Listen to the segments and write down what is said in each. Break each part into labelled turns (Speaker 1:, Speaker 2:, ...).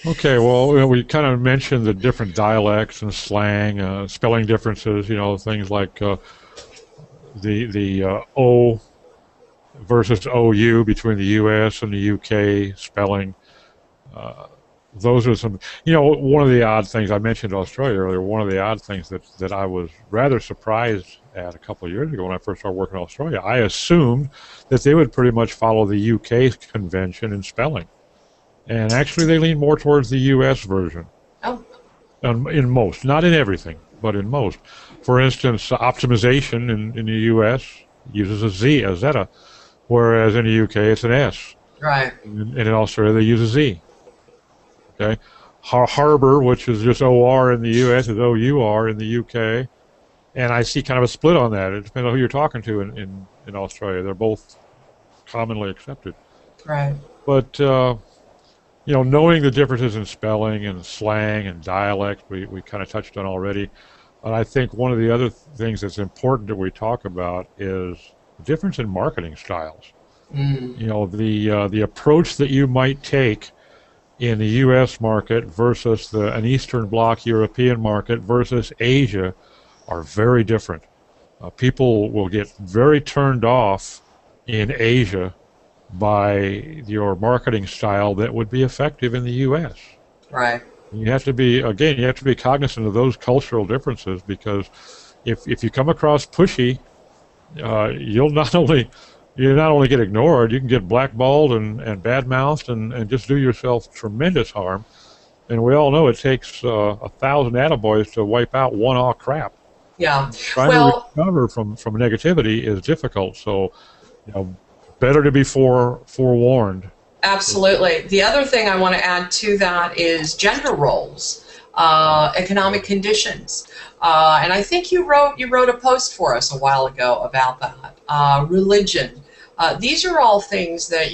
Speaker 1: Okay, well, we kind of mentioned the different dialects and slang, spelling differences. Things like the O versus OU between the U.S. and the U.K. spelling. Uh, those are some. One of the odd things I mentioned Australia earlier. One of the odd things that I was rather surprised at a couple of years ago when I first started working in Australia. I assumed that they would pretty much follow the U.K. convention in spelling, and actually they lean more towards the U.S. version.
Speaker 2: Oh,
Speaker 1: In most, not in everything, but in most. For instance, optimization in the U.S. uses a zeta, whereas in the U.K. it's an S,
Speaker 2: right.
Speaker 1: and in Australia they use a Z. Okay, harbor, which is just OR in the U.S., is OUR in the U.K., and I see kind of a split on that. It depends on who you're talking to in Australia. They're both commonly accepted,
Speaker 2: Right.
Speaker 1: but knowing the differences in spelling and slang and dialect, we kind of touched on already. And I think one of the other things that's important that we talk about is the difference in marketing styles.
Speaker 2: Mm,
Speaker 1: The approach that you might take in the U.S. market versus an Eastern Bloc European market versus Asia are very different. People will get very turned off in Asia by your marketing style that would be effective in the U.S.
Speaker 2: right.
Speaker 1: You have to be cognizant of those cultural differences because if you come across pushy, you'll not only you not only get ignored, you can get blackballed and bad-mouthed and just do yourself tremendous harm. And we all know it takes 1,000 attaboys to wipe out one aw crap.
Speaker 2: Yeah.
Speaker 1: Trying to
Speaker 2: Well,
Speaker 1: recover from negativity is difficult. So, better to be forewarned.
Speaker 2: absolutely. The other thing I want to add to that is gender roles, economic conditions, and I think you wrote a post for us a while ago about that. Religion. These are all things that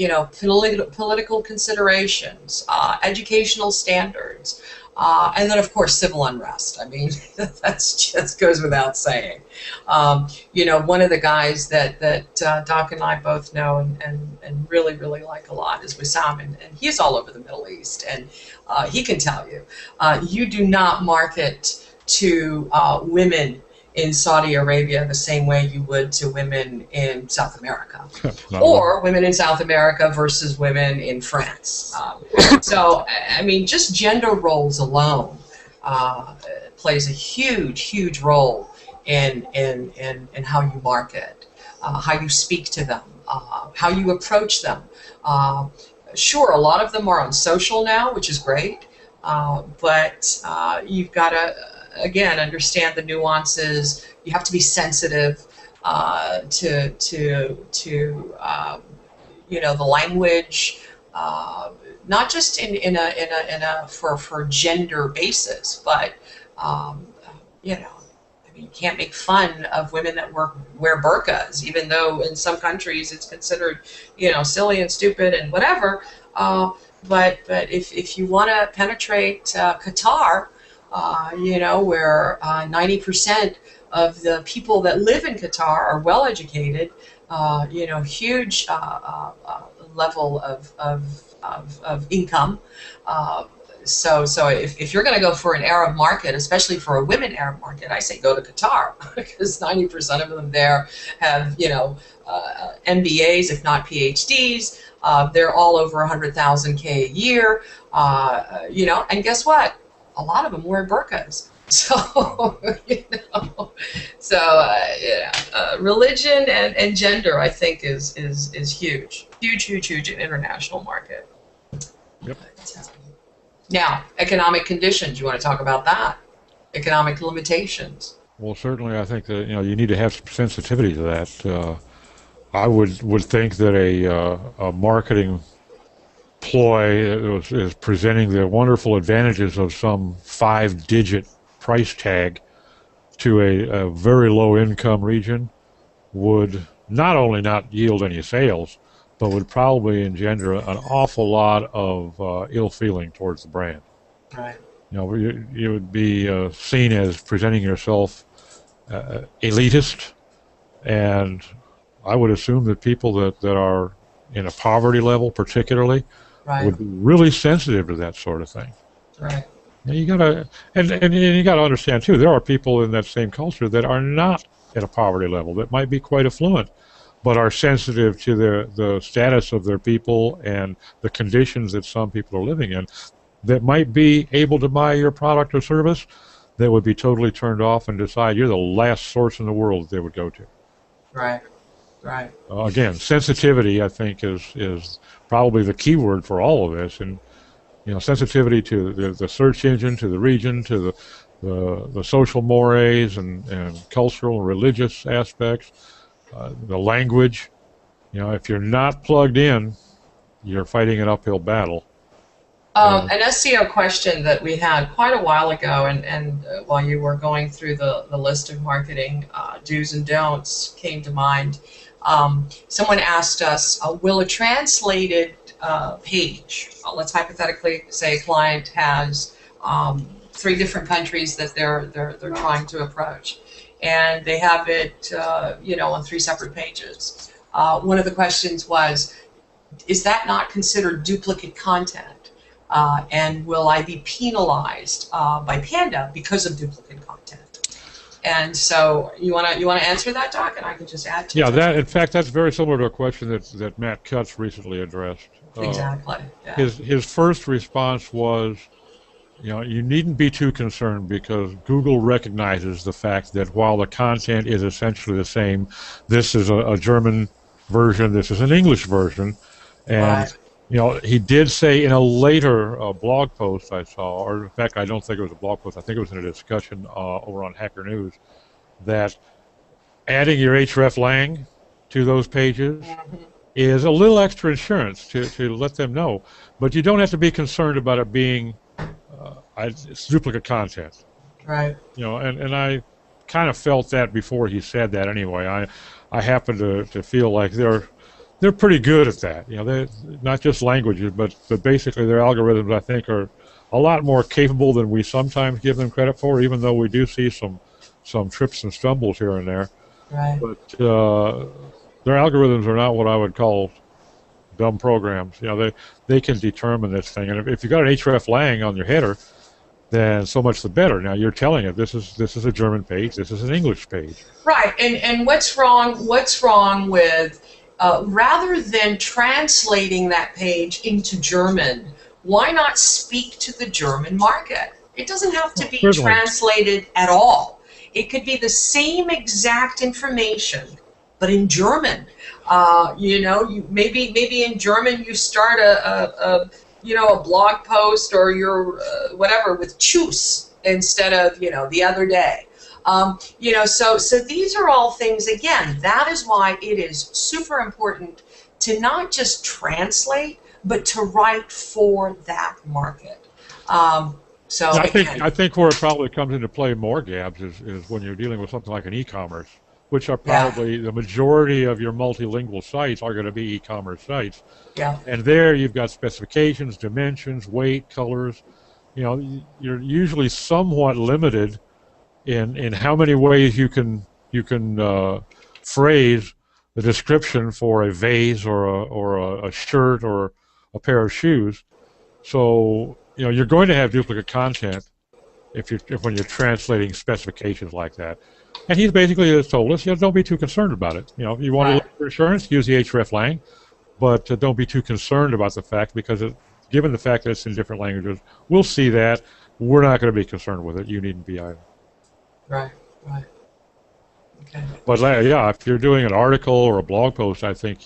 Speaker 2: political considerations, educational standards, and then of course civil unrest. I mean, that's just goes without saying. One of the guys that Doc and I both know and really really like a lot is Wissam, and he's all over the Middle East, and he can tell you, you do not market to women in Saudi Arabia the same way you would to women in South America, or women in South America versus women in France. So, I mean, just gender roles alone plays a huge role in how you market, how you speak to them, how you approach them. Sure, a lot of them are on social now, which is great, but you've got to again understand the nuances. You have to be sensitive to the language, not just in a for gender basis, but I mean, you can't make fun of women that wear burqas, even though in some countries it's considered silly and stupid and whatever. But if you want to penetrate Qatar, where 90% of the people that live in Qatar are well educated, huge level of income. So if you're going to go for an Arab market, especially for a women Arab market, I say go to Qatar because 90% of them there have MBAs, if not PhDs. They're all over 100,000 K a year, and guess what? A lot of them wear burqas. So, religion and gender, I think, is huge in international market.
Speaker 1: Yep.
Speaker 2: Now, economic conditions. You want to talk about that? Economic limitations.
Speaker 1: Well, certainly, I think that you need to have some sensitivity to that. I would think that a marketing ploy is presenting the wonderful advantages of some 5-digit price tag to a very low income region would not only not yield any sales, but would probably engender an awful lot of ill feeling towards the brand.
Speaker 2: Right.
Speaker 1: You would be seen as presenting yourself elitist, and I would assume that people that are in a poverty level particularly
Speaker 2: Right.
Speaker 1: would be really sensitive to that sort of thing.
Speaker 2: Right.
Speaker 1: And you gotta, and you gotta understand too. There are people in that same culture that are not at a poverty level that might be quite affluent, but are sensitive to the status of their people and the conditions that some people are living in. That might be able to buy your product or service, that would be totally turned off and decide you're the last source in the world that they would go to.
Speaker 2: Right. Right.
Speaker 1: Again, sensitivity, I think, is probably the key word for all of this, and sensitivity to the search engine, to the region, to the social mores and cultural and religious aspects, the language. If you're not plugged in, you're fighting an uphill battle.
Speaker 2: An SEO question that we had quite a while ago, and while you were going through the list of marketing do's and don'ts came to mind. Someone asked us, will a translated page, let's hypothetically say a client has 3 different countries that they're trying to approach, and they have it on 3 separate pages. One of the questions was, is that not considered duplicate content? And will I be penalized by Panda because of duplicate content? And so you wanna answer that, Doc, and I can just add to it.
Speaker 1: Yeah, in fact that's very similar to a question that Matt Cutts recently addressed.
Speaker 2: Exactly. Yeah.
Speaker 1: His first response was, you needn't be too concerned because Google recognizes the fact that while the content is essentially the same, this is a German version, this is an English version, and
Speaker 2: Right.
Speaker 1: He did say in a later blog post I saw, or in fact, I don't think it was a blog post, I think it was in a discussion over on Hacker News, that adding your hreflang to those pages is a little extra insurance to let them know. But you don't have to be concerned about it being it's duplicate content.
Speaker 2: Right.
Speaker 1: And I kind of felt that before he said that anyway. I happen to feel like they're pretty good at that. They're not just languages, but basically their algorithms, I think, are a lot more capable than we sometimes give them credit for, even though we do see some trips and stumbles here and there.
Speaker 2: Right.
Speaker 1: But their algorithms are not what I would call dumb programs. They can determine this thing. And if you've got an hreflang on your header, then so much the better. Now you're telling it this is a German page, this is an English page.
Speaker 2: Right. And what's wrong with rather than translating that page into German, why not speak to the German market? It doesn't have to be translated at all. It could be the same exact information, but in German. Maybe in German you start a blog post or your whatever with "Tschüss" instead of the other day. So these are all things, again, that is why it is super important to not just translate, but to write for that market. I
Speaker 1: think where it probably comes into play more, Gabs, is when you're dealing with something like an e-commerce, which are probably the majority of your multilingual sites are going to be e-commerce sites.
Speaker 2: Yeah.
Speaker 1: And there you've got specifications, dimensions, weight, colors. You're usually somewhat limited in how many ways you can phrase the description for a vase or a shirt or a pair of shoes. So you're going to have duplicate content when you're translating specifications like that. And he's basically just told us, don't be too concerned about it. If you want to look for insurance, use the hreflang, but don't be too concerned about the fact because given the fact that it's in different languages, we'll see that. We're not going to be concerned with it. You needn't be either.
Speaker 2: Right. Okay.
Speaker 1: But if you're doing an article or a blog post, I think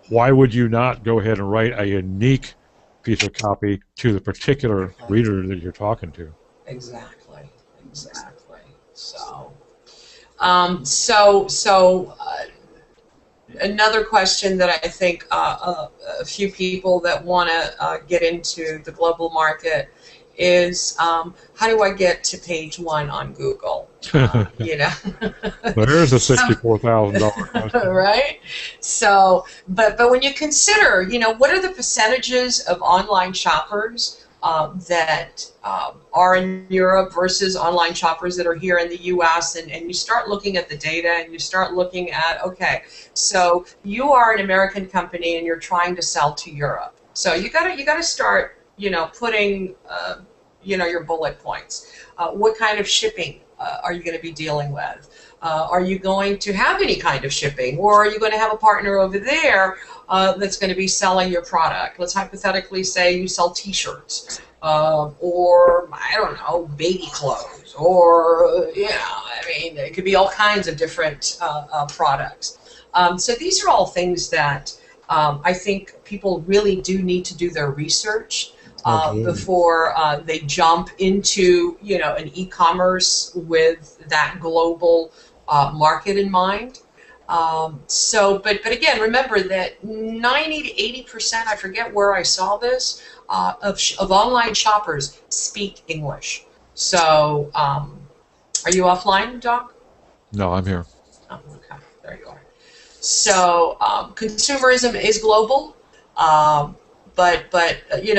Speaker 1: why would you not go ahead and write a unique piece of copy to the particular reader that you're talking to?
Speaker 2: Exactly. So, another question that I think a few people that want to get into the global market is how do I get to page 1 on Google?
Speaker 1: There's a $64,000 question.
Speaker 2: Right? So, but when you consider, what are the percentages of online shoppers that are in Europe versus online shoppers that are here in the U.S. And you start looking at the data and you start looking at, okay, so you are an American company and you're trying to sell to Europe. So you gotta start, putting, your bullet points. What kind of shipping are you going to be dealing with? Are you going to have any kind of shipping, or are you going to have a partner over there that's going to be selling your product? Let's hypothetically say you sell T-shirts, or I don't know, baby clothes, or it could be all kinds of different products. So these are all things that I think people really do need to do their research before they jump into an e-commerce with that global market in mind. But again, remember that 90 to 80%, I forget where I saw this, of online shoppers speak English. So are you offline, Doc?
Speaker 1: No, I'm here.
Speaker 2: Oh, okay, there you are. So consumerism is global, but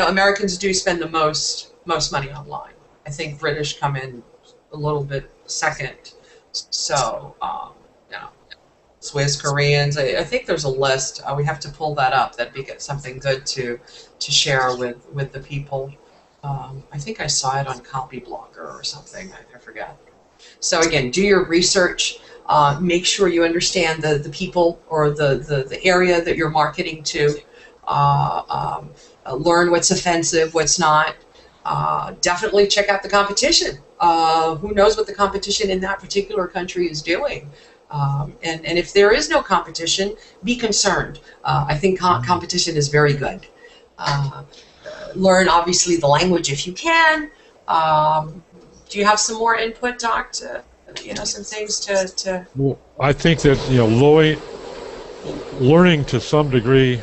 Speaker 2: Americans do spend the most money online. I think British come in a little bit second. So Swiss, Koreans. I think there's a list. We have to pull that up. That'd be something good to share with the people. I think I saw it on Copyblogger or something. I forget. So again, do your research. Make sure you understand the people or the area that you're marketing to. Learn what's offensive, what's not. Definitely check out the competition. Who knows what the competition in that particular country is doing? And if there is no competition, be concerned. I think competition is very good. Learn, obviously, the language if you can. Do you have some more input, Doc, some things to...
Speaker 1: Well, I think that, learning to some degree...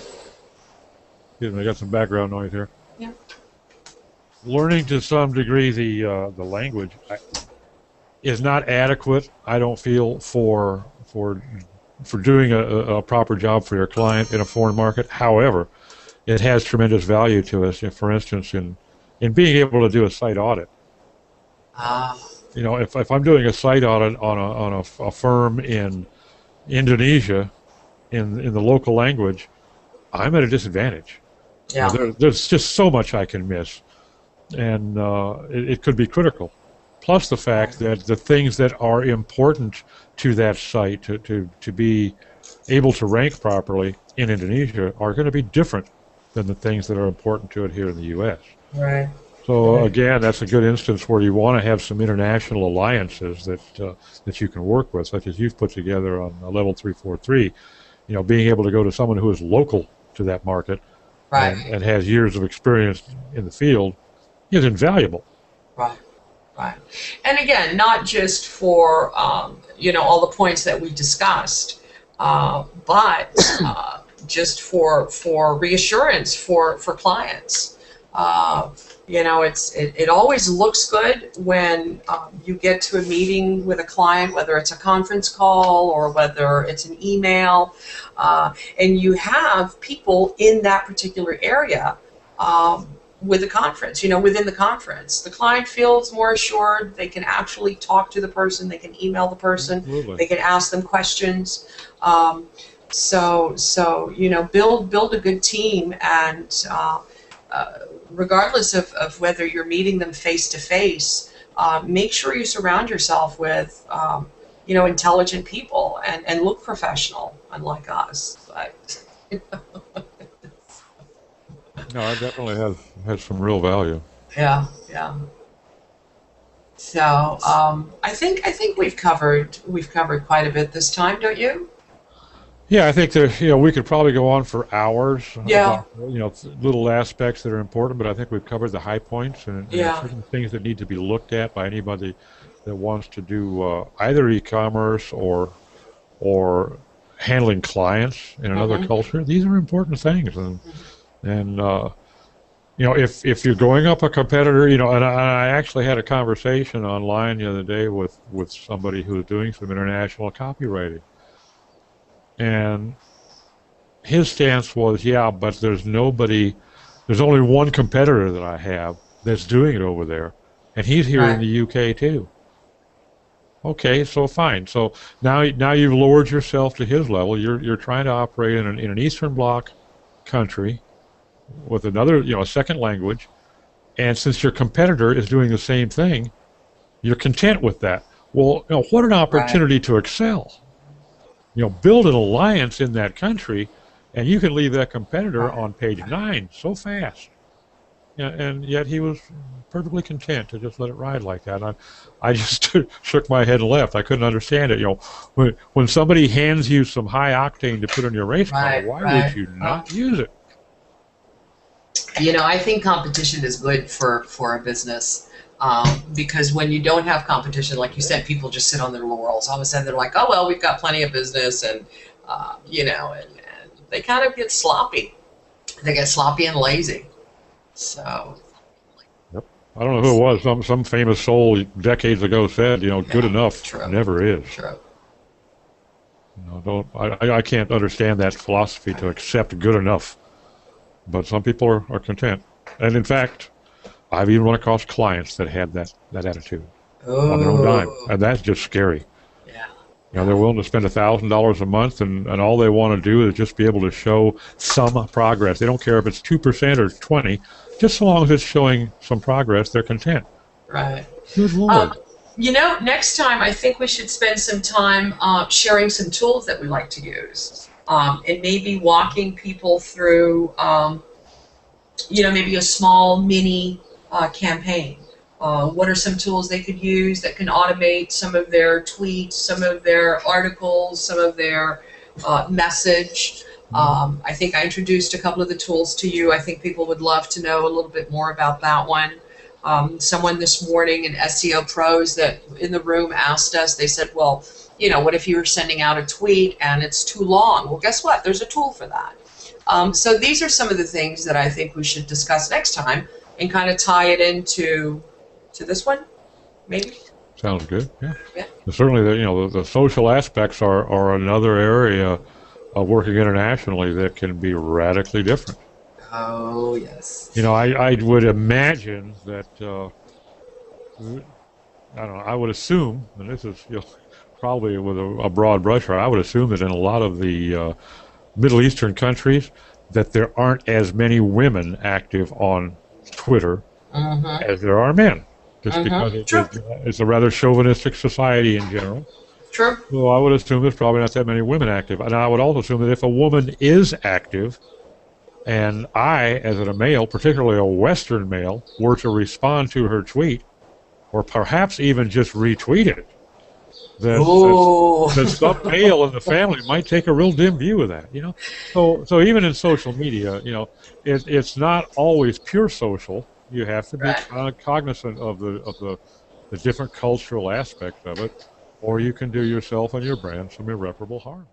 Speaker 1: Excuse me, I got some background noise here.
Speaker 2: Yeah.
Speaker 1: Learning to some degree the language is not adequate, I don't feel, for doing a proper job for your client in a foreign market. However, it has tremendous value to us. For instance, in being able to do a site audit. If I'm doing a site audit on a firm in Indonesia in the local language, I'm at a disadvantage.
Speaker 2: Yeah.
Speaker 1: There's just so much I can miss, and it could be critical. Plus the fact that the things that are important to that site to be able to rank properly in Indonesia are going to be different than the things that are important to it here in the U.S.
Speaker 2: Right.
Speaker 1: So again, that's a good instance where you want to have some international alliances that you can work with, such as you've put together on Level 343. Being able to go to someone who is local to that market,
Speaker 2: right,
Speaker 1: and has years of experience in the field is invaluable.
Speaker 2: Right. Right. And again, not just for all the points that we discussed, but just for reassurance for clients. It always looks good when you get to a meeting with a client, whether it's a conference call or whether it's an email, and you have people in that particular area with the conference, within the conference. The client feels more assured. They can actually talk to the person. They can email the person.
Speaker 1: Absolutely.
Speaker 2: They can ask them questions. So build a good team, and regardless of whether you're meeting them face to face, make sure you surround yourself with intelligent people and look professional, unlike us. But,
Speaker 1: No, it definitely has some real value.
Speaker 2: Yeah. So I think we've covered quite a bit this time, don't you?
Speaker 1: Yeah, I think we could probably go on for hours.
Speaker 2: Yeah.
Speaker 1: About, little aspects that are important, but I think we've covered the high points and certain things that need to be looked at by anybody that wants to do either e-commerce or handling clients in another culture. These are important things, and if you're going up a competitor, and I actually had a conversation online the other day with somebody who was doing some international copywriting. And his stance was, but there's only one competitor that I have that's doing it over there, and he's here in
Speaker 2: Right.
Speaker 1: the UK too. Okay, so fine. So now you've lowered yourself to his level. You're trying to operate in an Eastern Bloc country with another, a second language, and since your competitor is doing the same thing, you're content with that. Well, what an
Speaker 2: Right.
Speaker 1: opportunity to excel. Build an alliance in that country, and you can leave that competitor
Speaker 2: Right.
Speaker 1: on page
Speaker 2: Right.
Speaker 1: 9 so fast. Yeah, and yet he was perfectly content to just let it ride like that. And I just shook my head and left. I couldn't understand it. When somebody hands you some high octane to put in your race car,
Speaker 2: Right.
Speaker 1: why would
Speaker 2: Right.
Speaker 1: you not use it?
Speaker 2: I think competition is good for a business, because when you don't have competition, like you said, people just sit on their laurels. All of a sudden, they're like, "Oh well, we've got plenty of business," and and they kind of get sloppy. They get sloppy and lazy. So,
Speaker 1: Yep. I don't know who it was. Some famous soul decades ago said, good
Speaker 2: yeah,
Speaker 1: enough
Speaker 2: true,
Speaker 1: never is.
Speaker 2: true.
Speaker 1: Don't I can't understand that philosophy to accept good enough. But some people are content. And in fact, I've even run across clients that had that attitude on their own dime.
Speaker 2: Oh,
Speaker 1: And that's just scary.
Speaker 2: yeah,
Speaker 1: They're
Speaker 2: yeah,
Speaker 1: willing to spend $1,000 a month, and all they want to do is just be able to show some progress. They don't care if it's 2% or 20, just so long as it's showing some progress, they're content.
Speaker 2: right.
Speaker 1: Good
Speaker 2: Um,
Speaker 1: Lord.
Speaker 2: Next time I think we should spend some time sharing some tools that we like to use, and maybe walking people through, maybe a small mini campaign. What are some tools they could use that can automate some of their tweets, some of their articles, some of their message? I think I introduced a couple of the tools to you. I think people would love to know a little bit more about that one. Someone this morning in SEO Pros that in the room asked us, they said, well, what if you were sending out a tweet and it's too long? Well, guess what? There's a tool for that. So these are some of the things that I think we should discuss next time and kind of tie it into this one, maybe.
Speaker 1: Sounds good. Yeah.
Speaker 2: Yeah.
Speaker 1: And certainly, the social aspects are another area of working internationally that can be radically different.
Speaker 2: Oh yes.
Speaker 1: I would imagine that, I don't know, I would assume, and this is probably with a broad brush, I would assume that in a lot of the Middle Eastern countries, that there aren't as many women active on Twitter
Speaker 2: Mm-hmm.
Speaker 1: as there are men, just because
Speaker 2: Mm-hmm. True.
Speaker 1: it's a rather chauvinistic society in general.
Speaker 2: True.
Speaker 1: So I would assume there's probably not that many women active. And I would also assume that if a woman is active, and I, as a male, particularly a Western male, were to respond to her tweet, or perhaps even just retweet it,
Speaker 2: Oh.
Speaker 1: that some male in the family might take a real dim view of that. So even in social media, it's not always pure social. You have to be
Speaker 2: Right.
Speaker 1: cognizant of the different cultural aspects of it, or you can do yourself and your brand some irreparable harm.